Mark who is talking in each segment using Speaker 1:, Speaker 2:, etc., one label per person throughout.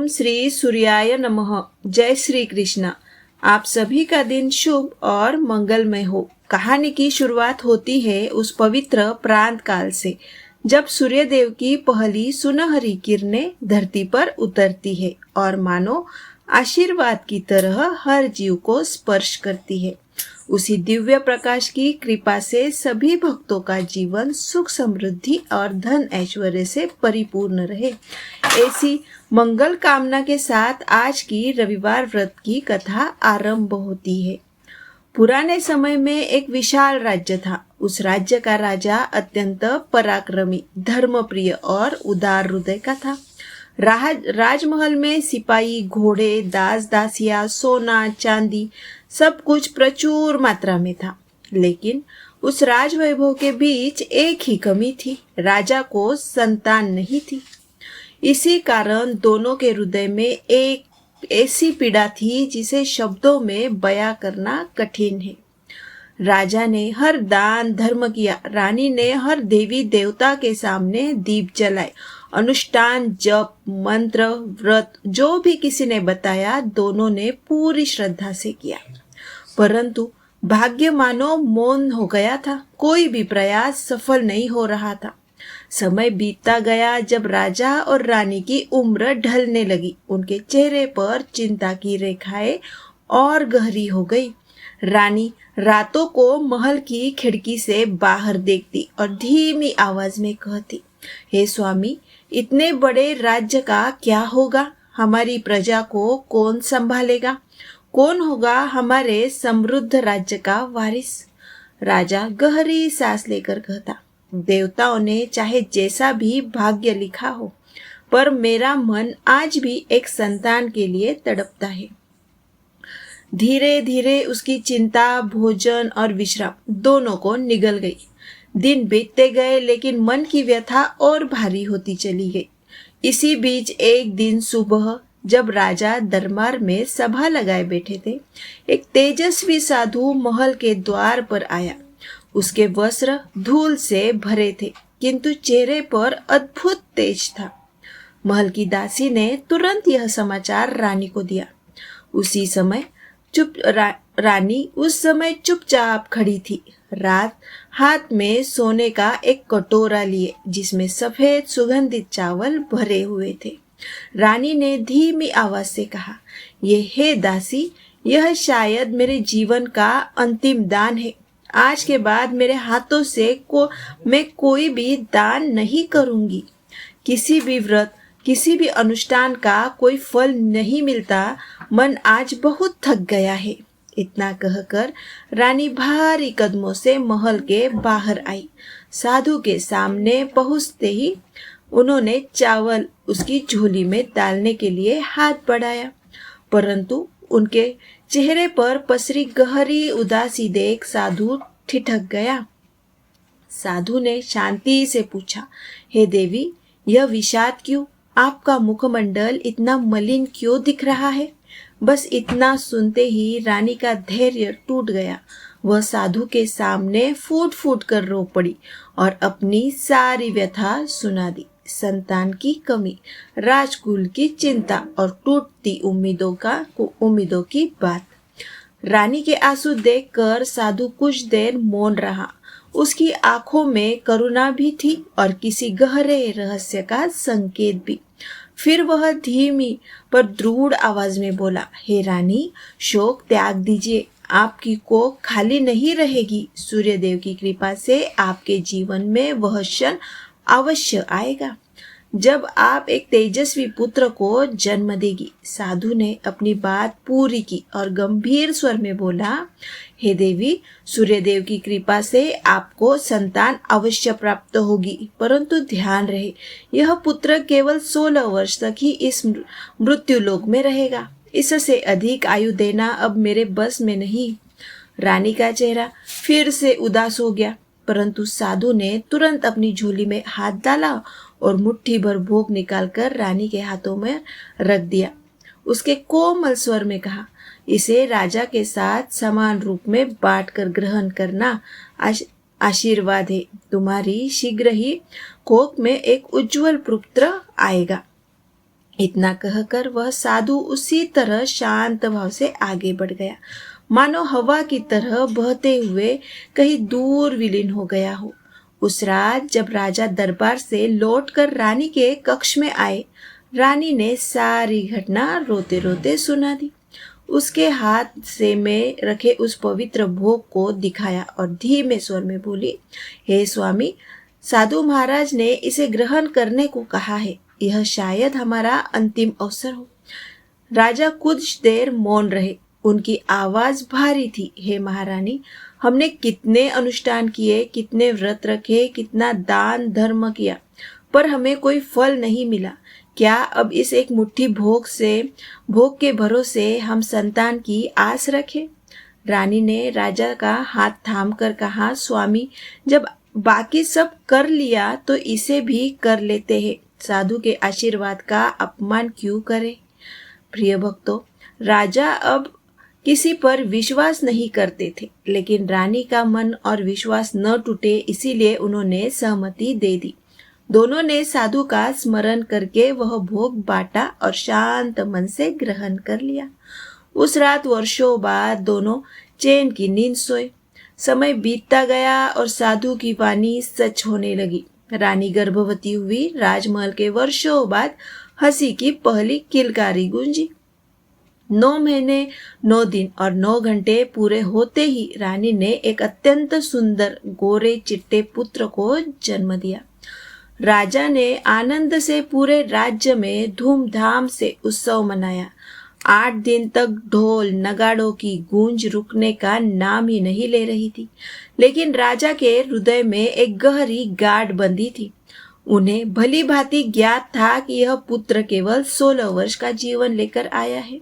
Speaker 1: ओम श्री सूर्याय नमः। जय श्री कृष्ण। आप सभी का दिन शुभ और मंगलमय हो। कहानी की शुरुआत होती है उस पवित्र प्रांत काल से जब सूर्यदेव की पहली सुनहरी किरणें धरती पर उतरती है और मानो आशीर्वाद की तरह हर जीव को स्पर्श करती है। उसी दिव्य प्रकाश की कृपा से सभी भक्तों का जीवन सुख समृद्धि और धन ऐश्वर्य से परिपूर्ण रहे। ऐसी मंगल कामना के साथ आज की रविवार व्रत की कथा आरंभ होती है। पुराने समय में एक विशाल राज्य था। उस राज्य का राजा अत्यंत पराक्रमी, धर्मप्रिय और उदार हृदय का था। राजमहल में सिपाही, घोड़े, दास दासियां, सोना चांदी सब कुछ प्रचुर मात्रा में था। लेकिन उस राजवैभव के बीच एक ही कमी थी, राजा को संतान नहीं थी। इसी कारण दोनों के हृदय में एक ऐसी पीड़ा थी जिसे शब्दों में बयां करना कठिन है। राजा ने हर दान धर्म किया, रानी ने हर देवी देवता के सामने दीप जलाए, अनुष्ठान, जप, मंत्र, व्रत जो भी किसी ने बताया दोनों ने पूरी श्रद्धा से किया। परंतु भाग्य मानो मौन हो गया था। कोई भी प्रयास सफल नहीं हो रहा था। समय बीतता गया। जब राजा और रानी की उम्र ढलने लगी, उनके चेहरे पर चिंता की रेखाएं और गहरी हो गई। रानी रातों को महल की खिड़की से बाहर देखती और धीमी आवाज में कहती, हे स्वामी, इतने बड़े राज्य का क्या होगा? हमारी प्रजा को कौन संभालेगा? कौन होगा हमारे समृद्ध राज्य का वारिस? राजा गहरी सांस लेकर कहता, देवताओं ने चाहे जैसा भी भाग्य लिखा हो, पर मेरा मन आज भी एक संतान के लिए तड़पता है। धीरे धीरे उसकी चिंता, भोजन और विश्राम दोनों को निगल गई। दिन बीतते गए, लेकिन मन की व्यथा और भारी होती चली गई। इसी बीच एक दिन सुबह जब राजा दरबार में सभा लगाए बैठे थे, एक तेजस्वी साधु महल के द्वार पर आया। उसके वस्त्र धूल से भरे थे, किंतु चेहरे पर अद्भुत तेज था। महल की दासी ने तुरंत यह समाचार रानी को दिया। रानी उस समय चुपचाप खड़ी थी, हाथ में सोने का एक कटोरा लिए जिसमें सफेद सुगंधित चावल भरे हुए थे। रानी ने धीमी आवाज से कहा, ये हे दासी, यह शायद मेरे जीवन का अंतिम दान है। आज के बाद मेरे हाथों से मैं कोई भी दान नहीं करूंगी। किसी भी व्रत, किसी भी अनुष्ठान का कोई फल नहीं मिलता। मन आज बहुत थक गया है। इतना कहकर रानी भारी कदमों से महल के बाहर आई। साधु के सामने पहुंचते ही उन्होंने चावल उसकी झोली में डालने के लिए हाथ बढ़ाया, परंतु उनके चेहरे पर पसरी गहरी उदासी देख साधु ठिठक गया। साधु ने शांति से पूछा, हे देवी, यह विषाद क्यों? आपका मुखमंडल इतना मलिन क्यों दिख रहा है? बस इतना सुनते ही रानी का धैर्य टूट गया। वह साधु के सामने फूट फूट कर रो पड़ी और अपनी सारी व्यथा सुना दी। संतान की कमी, राजकुल की चिंता और टूटती उम्मीदों की बात। रानी के आंसू देखकर साधु कुछ देर मौन रहा। उसकी आंखों में करुणा भी थी और किसी गहरे रहस्य का संकेत भी। फिर वह धीमी पर दृढ़ आवाज में बोला, हे रानी, शोक त्याग दीजिए। आपकी कोख खाली नहीं रहेगी। सूर्यदेव की कृपा से आपके जीवन में वह क्षण अवश्य आएगा जब आप एक तेजस्वी पुत्र को जन्म देगी। साधु ने अपनी बात पूरी की और गंभीर स्वर में बोला, हे देवी, सूर्यदेव की कृपा से आपको संतान अवश्य प्राप्त होगी, परंतु ध्यान रहे, यह पुत्र केवल 16 वर्ष तक ही इस मृत्युलोक में रहेगा। इससे अधिक आयु देना अब मेरे बस में नहीं। रानी का चेहरा फिर से उदास हो गया, परंतु साधु ने तुरंत अपनी झोली में हाथ डाला और मुट्ठी भर भोग निकालकर रानी के हाथों में रख दिया। उसके कोमल स्वर में कहा, इसे राजा के साथ समान रूप में बांटकर ग्रहण करना आशीर्वाद है। तुम्हारी शीघ्र ही कोख में एक उज्जवल पुत्र आएगा। इतना कहकर वह साधु उसी तरह शांत भाव से आगे बढ़ गया, मानो हवा की तरह बहते हुए कहीं दूर विलीन हो गया हो। उस रात जब राजा दरबार से लौटकर रानी के कक्ष में आए, रानी ने सारी घटना रोते रोते सुना दी। उसके हाथ से में रखे उस पवित्र भोग को दिखाया और धीमे स्वर में बोली, हे स्वामी, साधु महाराज ने इसे ग्रहण करने को कहा है। यह शायद हमारा अंतिम अवसर हो। राजा कुछ देर मौन रहे। उनकी आवाज भारी थी, हे महारानी, हमने कितने अनुष्ठान किए, कितने व्रत रखे, कितना दान धर्म किया, पर हमें कोई फल नहीं मिला। क्या अब इस एक मुट्ठी भोग के भरोसे हम संतान की आस रखें? रानी ने राजा का हाथ थामकर कहा, स्वामी, जब बाकी सब कर लिया तो इसे भी कर लेते हैं। साधु के आशीर्वाद का अपमान क्यों करें? प्रिय भक्तों, राजा अब किसी पर विश्वास नहीं करते थे, लेकिन रानी का मन और विश्वास न टूटे, इसीलिए उन्होंने सहमति दे दी। दोनों ने साधु का स्मरण करके वह भोग बांटा और शांत मन से ग्रहण कर लिया। उस रात वर्षों बाद दोनों चैन की नींद सोए। समय बीतता गया और साधु की वाणी सच होने लगी। रानी गर्भवती हुई। राजमहल के वर्षों बाद हंसी की पहली किलकारी गूंजी। 9 महीने 9 दिन और 9 घंटे पूरे होते ही रानी ने एक अत्यंत सुंदर गोरे चिट्टे पुत्र को जन्म दिया। राजा ने आनंद से पूरे राज्य में धूमधाम से उत्सव मनाया। 8 दिन तक ढोल नगाड़ों की गूंज रुकने का नाम ही नहीं ले रही थी, लेकिन राजा के हृदय में एक गहरी गांठ बंधी थी। उन्हें भली भांति ज्ञात था कि यह पुत्र केवल 16 वर्ष का जीवन लेकर आया है।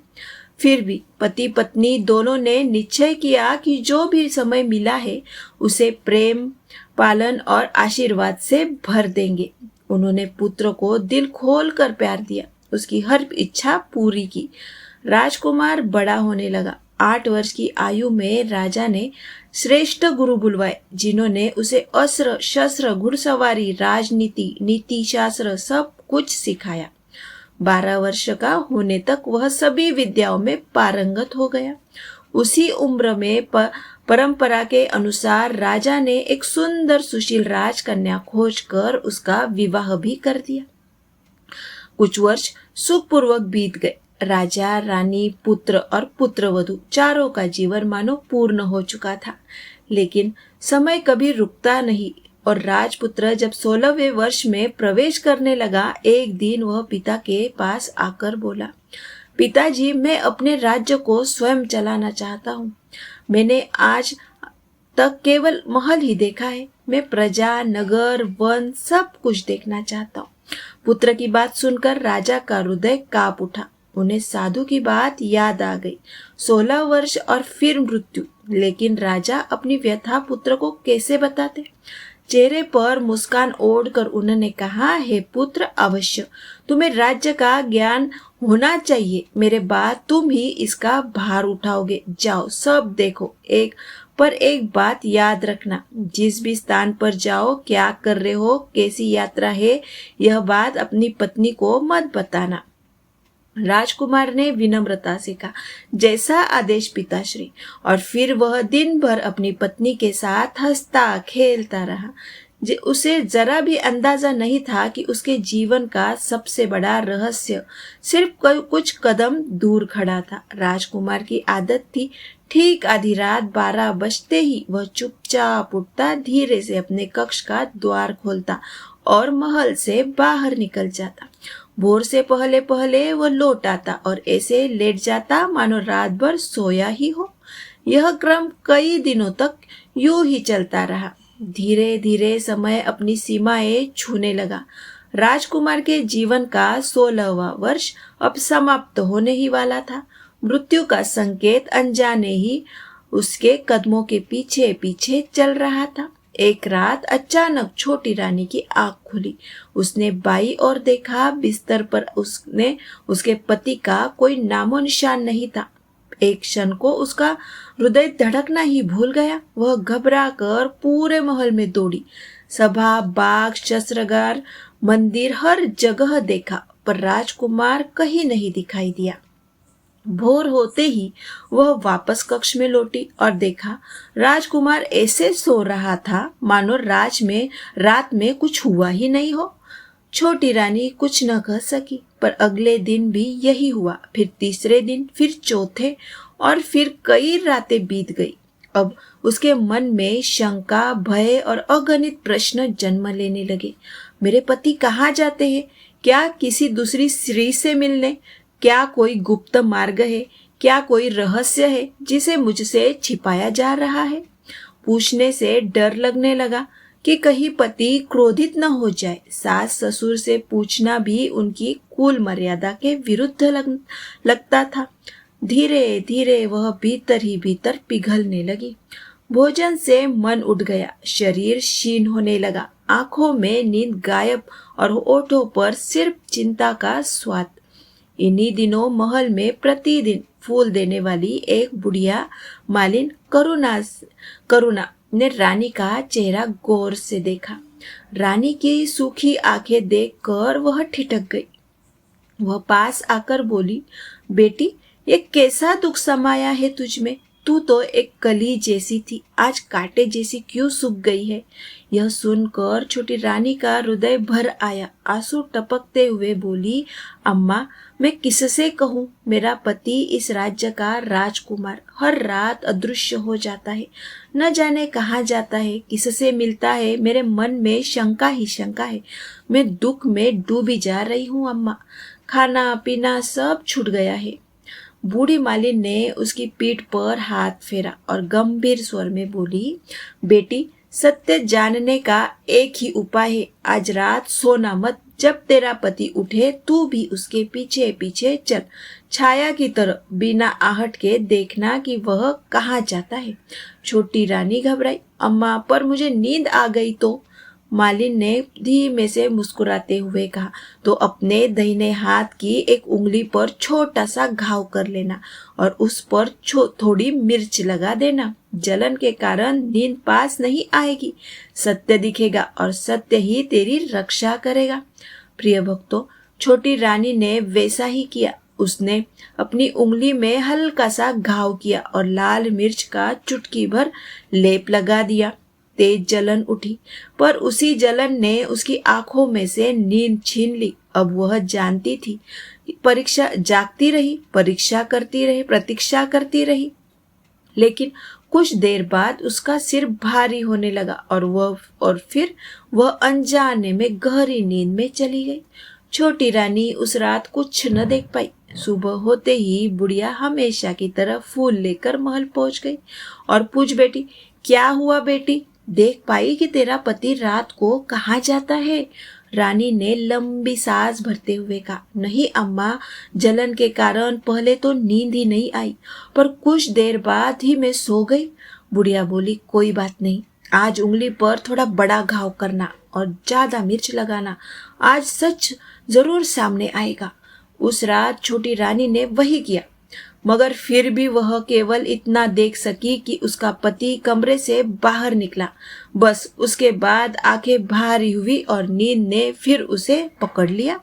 Speaker 1: फिर भी पति पत्नी दोनों ने निश्चय किया कि जो भी समय मिला है उसे प्रेम, पालन और आशीर्वाद से भर देंगे। उन्होंने पुत्र को दिल खोल कर प्यार दिया, उसकी हर इच्छा पूरी की। राजकुमार बड़ा होने लगा। 8 वर्ष की आयु में राजा ने श्रेष्ठ गुरु बुलवाए, जिन्होंने उसे अस्त्र शस्त्र, घुड़सवारी, राजनीति, नीति शास्त्र सब कुछ सिखाया। 12 वर्ष का होने तक वह सभी विद्याओं में पारंगत हो गया। उसी उम्र में परंपरा के अनुसार राजा ने एक सुंदर सुशील राजकन्या खोजकर उसका विवाह भी कर दिया। कुछ वर्ष सुखपूर्वक बीत गए। राजा, रानी, पुत्र और पुत्रवधू चारों का जीवन मानो पूर्ण हो चुका था। लेकिन समय कभी रुकता नहीं और राजपुत्र जब 16वें वर्ष में प्रवेश करने लगा, एक दिन वह पिता के पास आकर बोला, पिताजी, मैं अपने राज्य को स्वयं चलाना चाहता हूँ। मैंने आज तक केवल महल ही देखा है। मैं प्रजा, नगर, वन सब कुछ देखना चाहता हूँ। पुत्र की बात सुनकर राजा का हृदय कांप उठा। उन्हें साधु की बात याद आ गई। 16 वर्ष और फिर मृत्यु। लेकिन राजा अपनी व्यथा पुत्र को कैसे बताते? चेहरे पर मुस्कान ओढ़कर उन्होंने कहा, हे पुत्र, अवश्य तुम्हें राज्य का ज्ञान होना चाहिए। मेरे बाद तुम ही इसका भार उठाओगे। जाओ, सब देखो। एक बात याद रखना, जिस भी स्थान पर जाओ, क्या कर रहे हो, कैसी यात्रा है, यह बात अपनी पत्नी को मत बताना। राजकुमार ने विनम्रता से कहा, जैसा आदेश पिताश्री। और फिर वह दिन भर अपनी पत्नी के साथ हंसता खेलता रहा। उसे जरा भी अंदाजा नहीं था कि उसके जीवन का सबसे बड़ा रहस्य सिर्फ कुछ कदम दूर खड़ा था। राजकुमार की आदत थी, ठीक आधी रात 12 बजते ही वह चुपचाप उठता, धीरे से अपने कक्ष का द्वार खोलता और महल से बाहर निकल जाता। भोर से पहले पहले वह लौट आता और ऐसे लेट जाता मानो रात भर सोया ही हो। यह क्रम कई दिनों तक यूं ही चलता रहा। धीरे धीरे समय अपनी सीमाएं छूने लगा। राजकुमार के जीवन का 16वां वर्ष अब समाप्त होने ही वाला था। मृत्यु का संकेत अनजाने ही उसके कदमों के पीछे पीछे चल रहा था। एक रात अचानक छोटी रानी की आंख खुली। उसने बाई और देखा, बिस्तर पर उसके पति का कोई नामो निशान नहीं था। एक क्षण को उसका हृदय धड़कना ही भूल गया। वह घबरा कर पूरे महल में दौड़ी। सभा, बाग, शस्त्रागार, मंदिर, हर जगह देखा, पर राजकुमार कहीं नहीं दिखाई दिया। भोर होते ही वह वापस कक्ष में लौटी और देखा राजकुमार ऐसे सो रहा था मानो रात में कुछ हुआ ही नहीं हो। छोटी रानी कुछ न कह सकी, पर अगले दिन भी यही हुआ। फिर तीसरे दिन, फिर चौथे, और फिर कई रातें बीत गई। अब उसके मन में शंका, भय और अगणित प्रश्न जन्म लेने लगे। मेरे पति कहाँ जाते हैं? क्या किसी दूसरी स्त्री से मिलने? क्या कोई गुप्त मार्ग है? क्या कोई रहस्य है जिसे मुझसे छिपाया जा रहा है? पूछने से डर लगने लगा कि कहीं पति क्रोधित न हो जाए। सास ससुर से पूछना भी उनकी कुल मर्यादा के विरुद्ध लगता था। धीरे धीरे वह भीतर ही भीतर पिघलने लगी। भोजन से मन उठ गया, शरीर क्षीण होने लगा, आंखों में नींद गायब और होठों पर सिर्फ चिंता का स्वाद। इन्हीं दिनों महल में प्रतिदिन फूल देने वाली एक बुढ़िया मालिन करुणा ने रानी का चेहरा गौर से देखा। रानी की सूखी आंखें देखकर वह ठिठक गई। वह पास आकर बोली, बेटी, ये कैसा दुख समाया है तुझ में? तू तो एक कली जैसी थी, आज कांटे जैसी क्यों सूख गई है? यह सुनकर छोटी रानी का हृदय भर आया। आंसू टपकते हुए बोली, अम्मा, मैं किससे कहूँ? मेरा पति, इस राज्य का राजकुमार, हर रात अदृश्य हो जाता है। न जाने कहाँ जाता है, किससे मिलता है। मेरे मन में शंका ही शंका है। मैं दुख में डूबी जा रही हूँ अम्मा। खाना पीना सब छूट गया है। बूढ़ी मालिन ने उसकी पीठ पर हाथ फेरा और गंभीर स्वर में बोली, बेटी, सत्य जानने का एक ही उपाय है। आज रात सोना मत। जब तेरा पति उठे तू भी उसके पीछे पीछे चल, छाया की तरह, बिना आहट के देखना कि वह कहाँ जाता है। छोटी रानी घबराई। अम्मा, पर मुझे नींद आ गई तो? मालिन ने धीमे से मुस्कुराते हुए कहा, तो अपने दाहिने हाथ की एक उंगली पर छोटा सा घाव कर लेना और उस पर थोड़ी मिर्च लगा देना। जलन के कारण नींद पास नहीं आएगी। सत्य दिखेगा और सत्य ही तेरी रक्षा करेगा। प्रिय भक्तों, छोटी रानी ने वैसा ही किया। उसने अपनी उंगली में हल्का सा घाव किया और लाल मिर्च का चुटकी भर लेप लगा दिया। तेज जलन उठी, पर उसी जलन ने उसकी आंखों में से नींद छीन ली। अब वह जानती थी। जागती रही, प्रतीक्षा करती रही, लेकिन कुछ देर बाद उसका सिर भारी होने लगा और फिर वह अनजाने में गहरी नींद में चली गई। छोटी रानी उस रात कुछ न देख पाई। सुबह होते ही बुढ़िया हमेशा की तरह फूल लेकर महल पहुंच गई और पूछ बेटी, क्या हुआ बेटी? देख पाई कि तेरा पति रात को कहाँ जाता है? रानी ने लंबी सांस भरते हुए कहा, नहीं अम्मा, जलन के कारण पहले तो नींद ही नहीं आई, पर कुछ देर बाद ही मैं सो गई। बुढ़िया बोली, कोई बात नहीं, आज उंगली पर थोड़ा बड़ा घाव करना और ज्यादा मिर्च लगाना, आज सच जरूर सामने आएगा। उस रात छोटी रानी ने वही किया, मगर फिर भी वह केवल इतना देख सकी कि उसका पति कमरे से बाहर निकला। बस उसके बाद आंखें भारी हुई और नींद ने फिर उसे पकड़ लिया।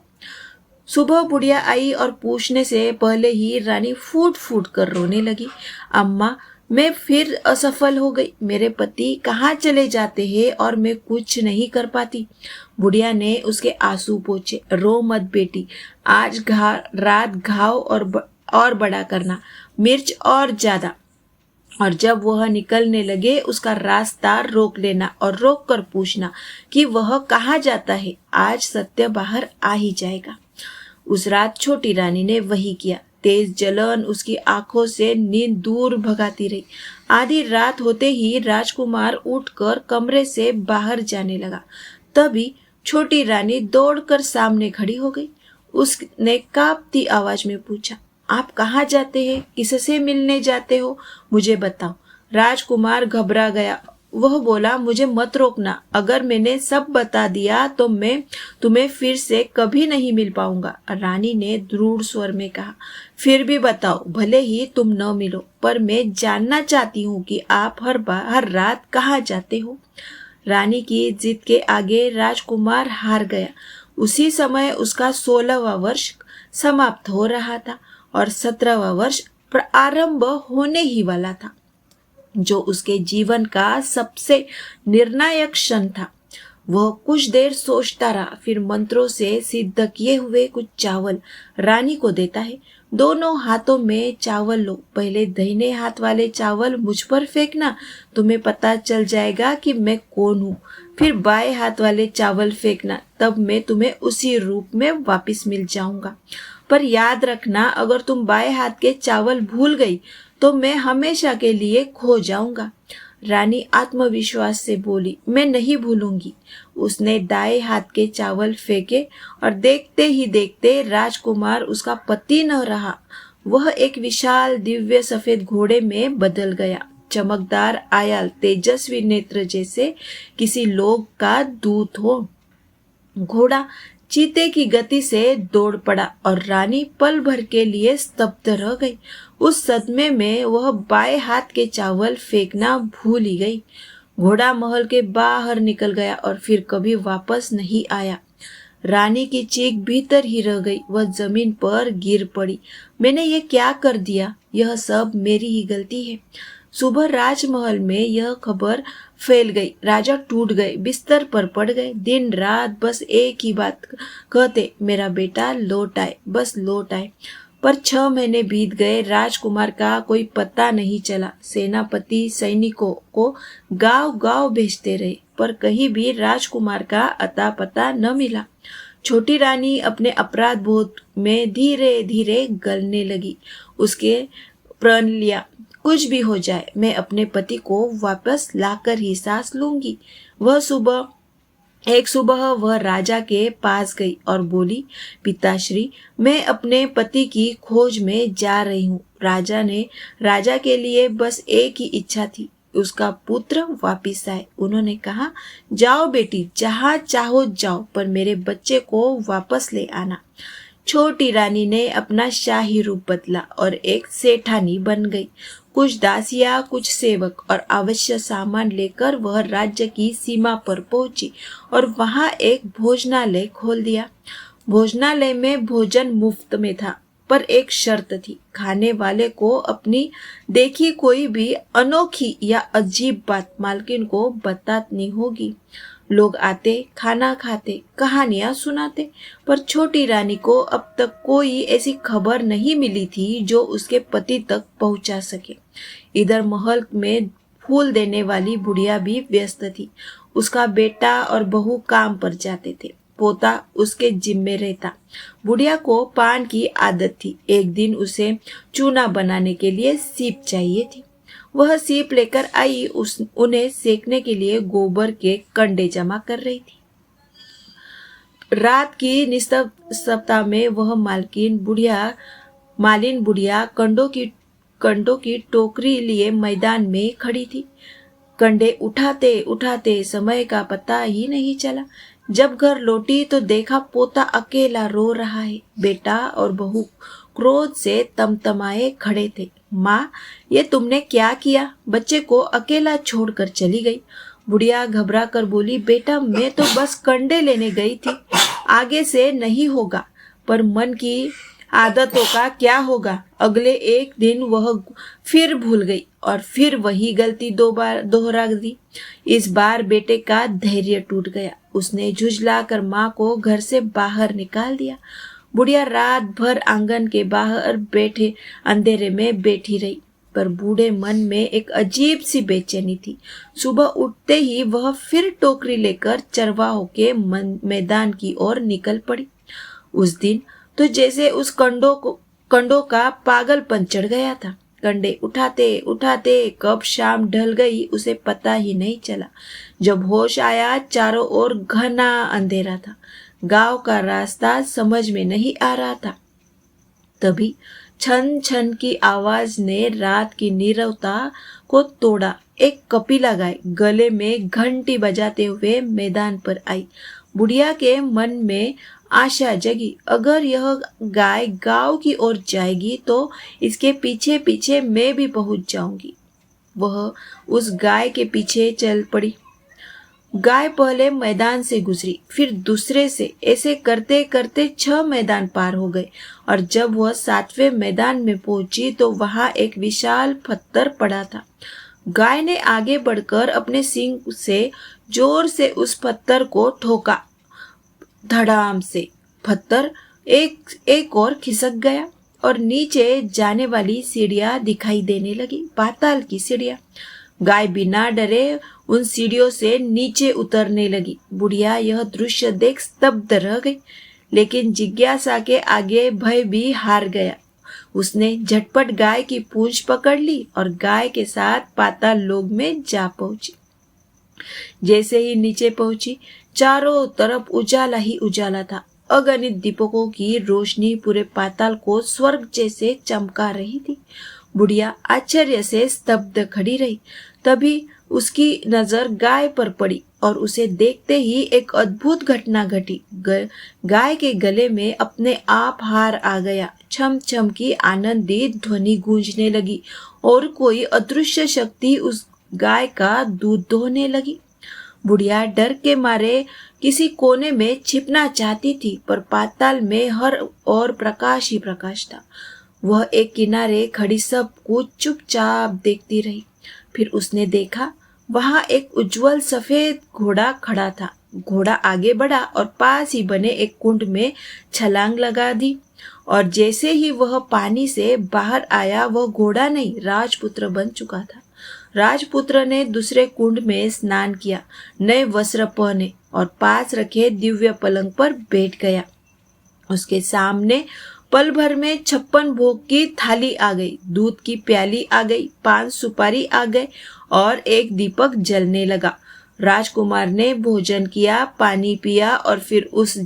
Speaker 1: सुबह बुढ़िया आई और पूछने से पहले ही रानी फूट फूट कर रोने लगी। अम्मा, मैं फिर असफल हो गई। मेरे पति कहाँ चले जाते हैं और मैं कुछ नहीं कर पाती। बुढ़िया ने उसके आंसू पोंछे। रो मत बेटी, आज रात घाव और बड़ा करना, मिर्च और ज्यादा, और जब वह निकलने लगे उसका रास्ता रोक लेना और रोक कर पूछना कि वह कहाँ जाता है। आज सत्य बाहर आ ही जाएगा। उस रात छोटी रानी ने वही किया। तेज जलन उसकी आंखों से नींद दूर भगाती रही। आधी रात होते ही राजकुमार उठकर कमरे से बाहर जाने लगा। तभी छोटी रानी दौड़कर सामने खड़ी हो गई। उसने कांपती आवाज में पूछा, आप कहाँ जाते हैं? किससे मिलने जाते हो? मुझे बताओ। राजकुमार घबरा गया। वह बोला, मुझे मत रोकना। अगर मैंने सब बता दिया तो मैं तुम्हें फिर से कभी नहीं मिल पाऊंगा। रानी ने दृढ़ स्वर में कहा, फिर भी बताओ, भले ही तुम न मिलो, पर मैं जानना चाहती हूँ कि आप हर रात कहाँ जाते हो। रानी की जिद के आगे राजकुमार हार गया। उसी समय उसका 16वां वर्ष समाप्त हो रहा था और 17वां वर्ष प्रारंभ होने ही वाला था, जो उसके जीवन का सबसे निर्णायक क्षण था। वह कुछ देर सोचता रहा, फिर मंत्रों से सिद्ध किए हुए कुछ चावल रानी को देता है। दोनों हाथों में चावल लो, पहले दाहिने हाथ वाले चावल मुझ पर फेंकना, तुम्हें पता चल जाएगा कि मैं कौन हूँ। फिर बाएं हाथ वाले चावल फेंकना, तब मैं तुम्हें उसी रूप में वापस मिल जाऊंगा। पर याद रखना, अगर तुम बाएं हाथ के चावल भूल गई तो मैं हमेशा के लिए खो जाऊंगा। रानी आत्मविश्वास से बोली, मैं नहीं भूलूंगी। उसने दाएं हाथ के चावल फेंके और देखते ही देखते राजकुमार उसका पति न रहा। वह एक विशाल दिव्य सफेद घोड़े में बदल गया, चमकदार आयाल, तेजस्वी नेत्र जैसे किसी लोग का दूत हो। घोड़ा चीते की गति से दौड़ पड़ा और रानी पल भर के लिए स्तब्ध रह गई। उस सदमे में वह बाएं हाथ के चावल फेंकना भूल ही गई। घोड़ा महल के बाहर निकल गया और फिर कभी वापस नहीं आया। रानी की चीख भीतर ही रह गई। वह जमीन पर गिर पड़ी। मैंने ये क्या कर दिया? यह सब मेरी ही गलती है। सुबह राजमहल में यह खबर फैल गई। राजा टूट गए, बिस्तर पर पड़ गए, दिन रात बस एक ही बात कहते, मेरा बेटा लौट आए, बस लौट आए। पर 6 महीने बीत गए, राजकुमार का कोई पता नहीं चला। सेनापति सैनिकों को गांव गांव भेजते रहे, पर कहीं भी राजकुमार का अता पता न मिला। छोटी रानी अपने अपराध बोध में धीरे धीरे गलने लगी। उसके प्रण लिया, कुछ भी हो जाए मैं अपने पति को वापस लाकर ही सांस लूंगी। एक सुबह वह राजा के पास गई और बोली, पिताश्री, मैं अपने पति की खोज में जा रही हूँ। राजा के लिए बस एक ही इच्छा थी, उसका पुत्र वापिस आए। उन्होंने कहा, जाओ बेटी, जहाँ चाहो जाओ, पर मेरे बच्चे को वापस ले आना। छोटी रानी ने अपना शाही रूप बदला और एक सेठानी बन गई। कुछ दासियां, कुछ सेवक और आवश्यक सामान लेकर वह राज्य की सीमा पर पहुंची और वहां एक भोजनालय खोल दिया। भोजनालय में भोजन मुफ्त में था, पर एक शर्त थी, खाने वाले को अपनी देखी कोई भी अनोखी या अजीब बात मालकिन को बतानी होगी। लोग आते, खाना खाते, कहानियां सुनाते, पर छोटी रानी को अब तक कोई ऐसी खबर नहीं मिली थी जो उसके पति तक पहुंचा सके। इधर महल में फूल देने वाली बुढ़िया भी व्यस्त थी। उसका बेटा और बहू काम पर जाते थे, पोता उसके जिम्मे रहता। बुढ़िया को पान की आदत थी। एक दिन उसे चूना बनाने के लिए सीप चाहिए थी। वह सीप लेकर आई। उन्हें सेकने के लिए गोबर के कंडे जमा कर रही थी। रात की निस्तब्धता में वह मालिन बुढ़िया कंडों की टोकरी लिए मैदान में खड़ी थी। कंडे उठाते उठाते समय का पता ही नहीं चला। जब घर लौटी तो देखा पोता अकेला रो रहा है। बेटा और बहू क्रोध से तमतमाए खड़े थे। माँ, ये तुमने क्या किया? बच्चे को अकेला छोड़कर चली गई। बुढ़िया घबरा कर बोली, बेटा, मैं तो बस कंडे लेने गई थी, आगे से नहीं होगा। पर मन की आदतों का क्या होगा? अगले एक दिन वह फिर भूल गई और फिर वही गलती 2 बार दोहरा दी। इस बार बेटे का धैर्य टूट गया। उसने झुझलाकर माँ को घर से बाहर निकाल दिया। बुढ़िया रात भर आंगन के बाहर बैठे अंधेरे में बैठी रही, पर बूढ़े मन में एक अजीब सी बेचैनी थी। सुबह उठते ही वह फिर टोकरी लेकर चरवाहों के मैदान की ओर निकल पड़ी। उस दिन तो जैसे उस कंडों का पागलपन चढ़ गया था। कंडे उठाते उठाते कब शाम ढल गई उसे पता ही नहीं चला। जब होश आया, चारों ओर घना अंधेरा था। गांव का रास्ता समझ में नहीं आ रहा था। तभी छन छन की आवाज ने रात की नीरवता को तोड़ा। एक कपिला गाय गले में घंटी बजाते हुए मैदान पर आई। बुढ़िया के मन में आशा जगी, अगर यह गाय गांव की ओर जाएगी तो इसके पीछे पीछे मैं भी पहुंच जाऊंगी। वह उस गाय के पीछे चल पड़ी। गाय पहले मैदान से गुजरी, फिर दूसरे से, ऐसे करते करते 6 मैदान पार हो गए और जब वह 7वें मैदान में पहुंची तो वहां एक विशाल पत्थर पड़ा था। गाय ने आगे बढ़कर अपने सींग से जोर से उस पत्थर को ठोका। धड़ाम से पत्थर एक और खिसक गया और नीचे जाने वाली सीढ़ियां दिखाई देने लगी, पाताल की सीढ़ियां। गाय बिना डरे उन सीढ़ियों से नीचे उतरने लगी। बुढ़िया यह दृश्य देख स्तब्ध रह गई, लेकिन जिज्ञासा के आगे भय भी हार गया। उसने झटपट गाय की पूंछ पकड़ ली और गाय के साथ पाताल लोक में जा पहुंची। जैसे ही नीचे पहुंची, चारों तरफ उजाला ही उजाला था। अगणित दीपकों की रोशनी पूरे पाताल को स्वर्ग जैसे चमका रही थी। बुढ़िया आश्चर्य से स्तब्ध खड़ी रही। तभी उसकी नजर गाय पर पड़ी और उसे देखते ही एक अद्भुत घटना घटी। गाय के गले में अपने आप हार आ गया। छम छम की आनंदित ध्वनि गूंजने लगी और कोई अदृश्य शक्ति उस गाय का दूध दोहने लगी। बुढ़िया डर के मारे किसी कोने में छिपना चाहती थी, पर पाताल में हर ओर प्रकाश ही प्रकाश था। वह एक किनारे खड़ी सब कुछ चुपचाप देखती रही। फिर उसने देखा, वहां एक उज्जवल सफेद घोड़ा खड़ा था। घोड़ा आगे बढ़ा और पास ही बने एक कुंड में छलांग लगा दी और जैसे ही वह पानी से बाहर आया, वह घोड़ा नहीं राजपुत्र बन चुका था। राजपुत्र ने दूसरे कुंड में स्नान किया, नए वस्त्र पहने और पास रखे दिव्य पलंग पर बैठ गया। उसके सामने पल भर में 56 भोग की थाली आ गई, दूध की प्याली आ गई, 5 सुपारी आ गए और एक दीपक जलने लगा। राजकुमार ने भोजन किया, पानी पिया और फिर उस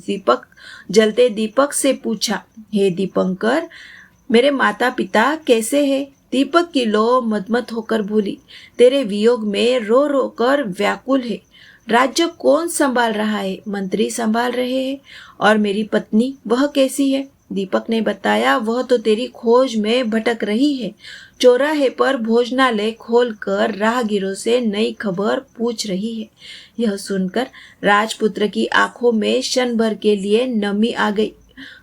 Speaker 1: जलते दीपक से पूछा, हे दीपंकर, मेरे माता पिता कैसे हैं? दीपक की लौ मदमद होकर बोली, तेरे वियोग में रो रो कर व्याकुल है। राज्य कौन संभाल रहा है? मंत्री संभाल रहे हैं। और मेरी पत्नी, वह कैसी है? दीपक ने बताया, वह तो तेरी खोज में भटक रही है। चौराहे पर भोजनालय खोलकर राहगीरों से नई खबर पूछ रही है। यह सुनकर राजपुत्र की आंखों में क्षण भर के लिए नमी आ गई,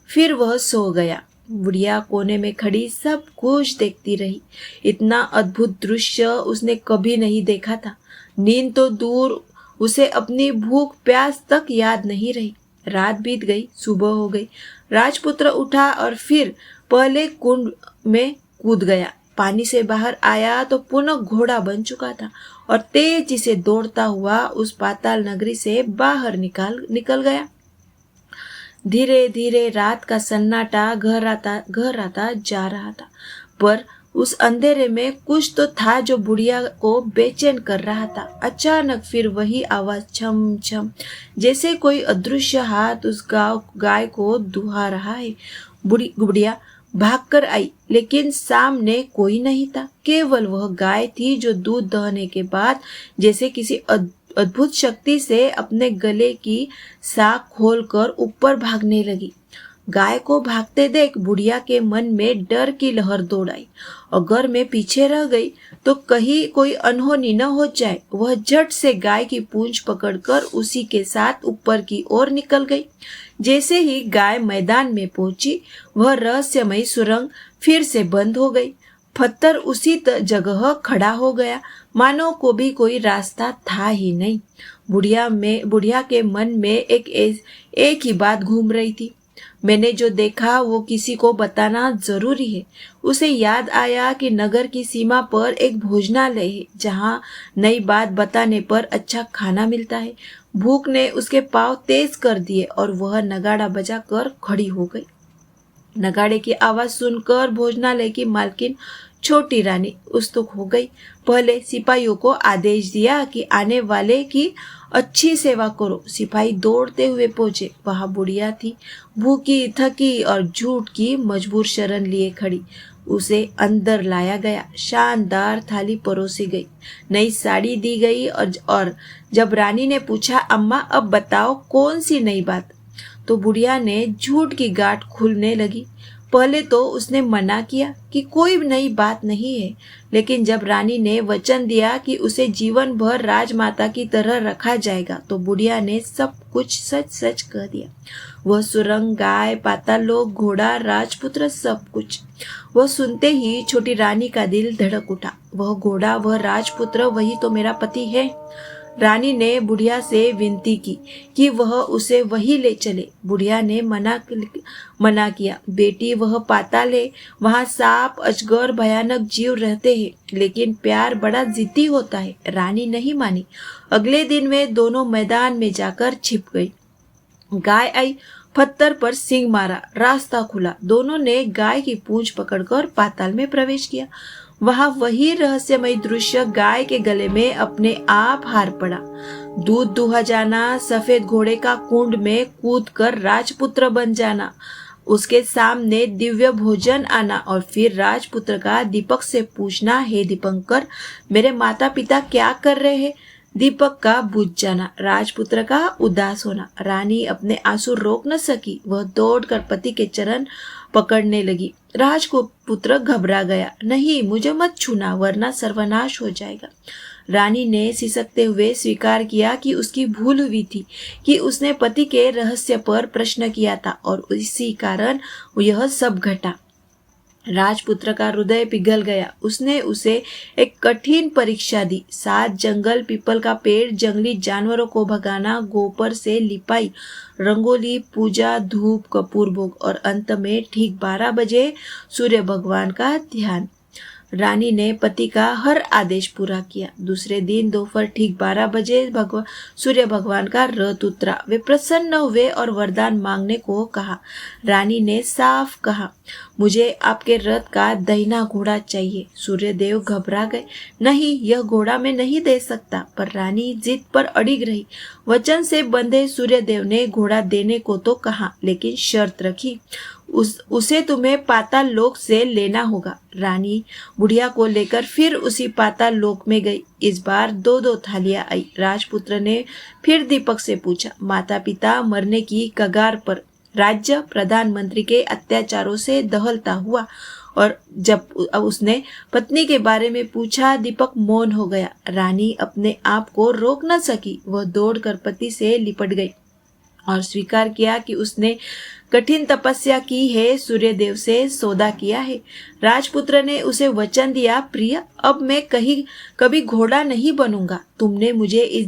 Speaker 1: फिर वह सो गया। बुढ़िया कोने में खड़ी सब कुछ देखती रही। इतना अद्भुत दृश्य उसने कभी नहीं देखा था। नींद तो दूर, उसे अपनी भूख प्यास तक याद नहीं रही। रात बीत गई, सुबह हो गई। राजपुत्र उठा और फिर पहले कुंड में कूद गया। पानी से बाहर आया तो पुनः घोड़ा बन चुका था और तेजी से दौड़ता हुआ उस पाताल नगरी से बाहर निकल गया। धीरे धीरे रात का सन्नाटा गहराता जा रहा था, पर उस अंधेरे में कुछ तो था जो बुढ़िया को बेचैन कर रहा था। अचानक फिर वही आवाज, छम छम, जैसे कोई अदृश्य हाथ उस गाय को दुहा रहा है। बुढ़िया भागकर आई, लेकिन सामने कोई नहीं था। केवल वह गाय थी जो दूध दहने के बाद जैसे किसी अद्भुत शक्ति से अपने गले की साख खोलकर ऊपर भागने लगी। गाय को भागते देख बुढ़िया के मन में डर की लहर दौड़ आई। अगर मैं पीछे रह गई तो कहीं कोई अनहोनी न हो जाए। वह झट से गाय की पूंछ पकड़कर उसी के साथ ऊपर की ओर निकल गई। जैसे ही गाय मैदान में पहुंची, वह रहस्यमयी सुरंग फिर से बंद हो गई। पत्थर उसी जगह खड़ा हो गया, मानो को भी कोई रास्ता था ही नहीं। बुढ़िया के मन में एक ही बात घूम रही थी, मैंने जो देखा वो किसी को बताना जरूरी है। उसे याद आया कि नगर की सीमा पर एक भोजनालय है जहाँ नई बात बताने पर अच्छा खाना मिलता है। भूख ने उसके पांव तेज कर दिए और वह नगाड़ा बजाकर खड़ी हो गई। नगाड़े की आवाज सुनकर भोजनालय की मालकिन छोटी रानी उत्सुक हो गई। पहले सिपाहियों को आदेश दिया कि आने वाले की अच्छी सेवा करो। सिपाही दौड़ते हुए पहुंचे। वहां बुढ़िया थी, भूखी, थकी और झूठ की मजबूर शरण लिए खड़ी। उसे अंदर लाया गया। शानदार थाली परोसी गई, नई साड़ी दी गई और जब रानी ने पूछा, अम्मा अब बताओ कौन सी नई बात, तो बुढ़िया ने झूठ की गांठ खुलने लगी। पहले तो उसने मना किया कि कोई नई बात नहीं है, लेकिन जब रानी ने वचन दिया कि उसे जीवन भर राजमाता की तरह रखा जाएगा तो बुढ़िया ने सब कुछ सच सच कह दिया। वह सुरंग, गाय, पाताल लोक, घोड़ा, राजपुत्र, सब कुछ। वह सुनते ही छोटी रानी का दिल धड़क उठा। वह घोड़ा, वह राजपुत्र, वही तो मेरा पति है। रानी ने बुढ़िया से विनती की कि वह उसे वही ले चले। बुढ़िया ने मना किया। बेटी, वह पाताल है, वहाँ सांप, अजगर, भयानक जीव रहते हैं, लेकिन प्यार बड़ा जिद्दी होता है। रानी नहीं मानी। अगले दिन वे दोनों मैदान में जाकर छिप गई। गाय आई, पत्थर पर सींग मारा, रास्ता खुला। दोनों ने गाय की पूंछ पकड़कर पाताल में प्रवेश किया। वहां वही रहस्यमय दृश्य, गाय के गले में अपने आप हार पड़ा, दूध दुहा जाना, सफेद घोड़े का कुंड में कूदकर राजपुत्र बन जाना, उसके सामने दिव्य भोजन आना और फिर राजपुत्र का दीपक से पूछना, हे दीपंकर, मेरे माता पिता क्या कर रहे हैं? दीपक का बुझ जाना, राजपुत्र का उदास होना। रानी अपने आंसू रोक न सकी। वह दौड़कर पति के चरण पकड़ने लगी। राजपुत्र घबरा गया। नहीं, मुझे मत छूना, वरना सर्वनाश हो जाएगा। रानी ने सिसकते हुए स्वीकार किया कि उसकी भूल हुई थी, कि उसने पति के रहस्य पर प्रश्न किया था और इसी कारण यह सब घटा। राजपुत्र का हृदय पिघल गया। उसने उसे एक कठिन परीक्षा दी। 7 जंगल, पीपल का पेड़, जंगली जानवरों को भगाना, गोबर से लिपाई, रंगोली, पूजा, धूप, कपूर भोग और अंत में ठीक 12 बजे सूर्य भगवान का ध्यान। रानी ने पति का हर आदेश पूरा किया। दूसरे दिन दोपहर ठीक 12 बजे सूर्य भगवान का रथ उतरा। वे प्रसन्न हुए और वरदान मांगने को कहा। रानी ने साफ कहा, मुझे आपके रथ का दाहिना घोड़ा चाहिए। सूर्यदेव घबरा गए। नहीं, यह घोड़ा मैं नहीं दे सकता। पर रानी जिद पर अड़िग रही। वचन से बंधे सूर्यदेव ने घोड़ा देने को तो कहा, लेकिन शर्त रखी, उसे तुम्हें पाताल लोक से लेना होगा। रानी बुढ़िया को लेकर फिर उसी पाताल लोक में गई। इस बार 2-2 थालियां आई। राजपुत्र ने फिर दीपक से पूछा, माता पिता मरने की कगार पर, राज्य प्रधानमंत्री के अत्याचारों से दहलता हुआ। और जब उसने पत्नी के बारे में पूछा, दीपक मौन हो गया। रानी अपने आप को रोक न सकी। वह दौड़कर पति से लिपट गई और स्वीकार किया कि उसने कठिन तपस्या की है, सूर्यदेव से सौदा किया है। राजपुत्र ने उसे वचन दिया, प्रिय, अब मैं कभी घोड़ा नहीं बनूंगा। तुमने मुझे इस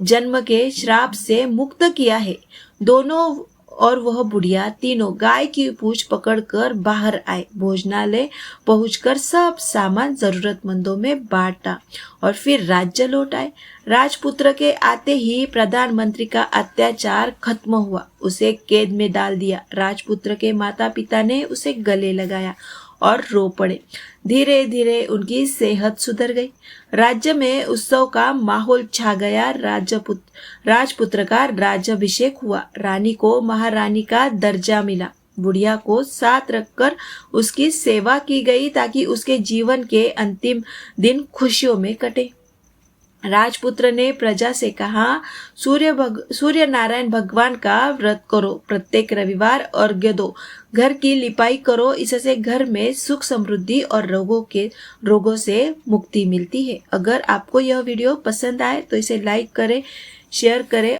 Speaker 1: जन्म के श्राप से मुक्त किया है। दोनों और वह बुढ़िया तीनों गाय की पूंछ पकड़कर बाहर आए। भोजनालय पहुंचकर सब सामान जरूरतमंदों में बांटा और फिर राज्य लौट आए। राजपुत्र के आते ही प्रधानमंत्री का अत्याचार खत्म हुआ। उसे कैद में डाल दिया। राजपुत्र के माता पिता ने उसे गले लगाया और रो पड़े। धीरे धीरे उनकी सेहत सुधर गई। राज्य में उत्सव का माहौल छा गया। राजपुत्र का राज्याभिषेक हुआ। रानी को महारानी का दर्जा मिला। बुढ़िया को साथ रखकर उसकी सेवा की गई ताकि उसके जीवन के अंतिम दिन खुशियों में कटे। राजपुत्र ने प्रजा से कहा, सूर्य नारायण भगवान का व्रत करो, प्रत्येक रविवार अर्घ्य दो, घर की लिपाई करो, इससे घर में सुख समृद्धि और रोगों से मुक्ति मिलती है। अगर आपको यह वीडियो पसंद आए तो इसे लाइक करें, शेयर करें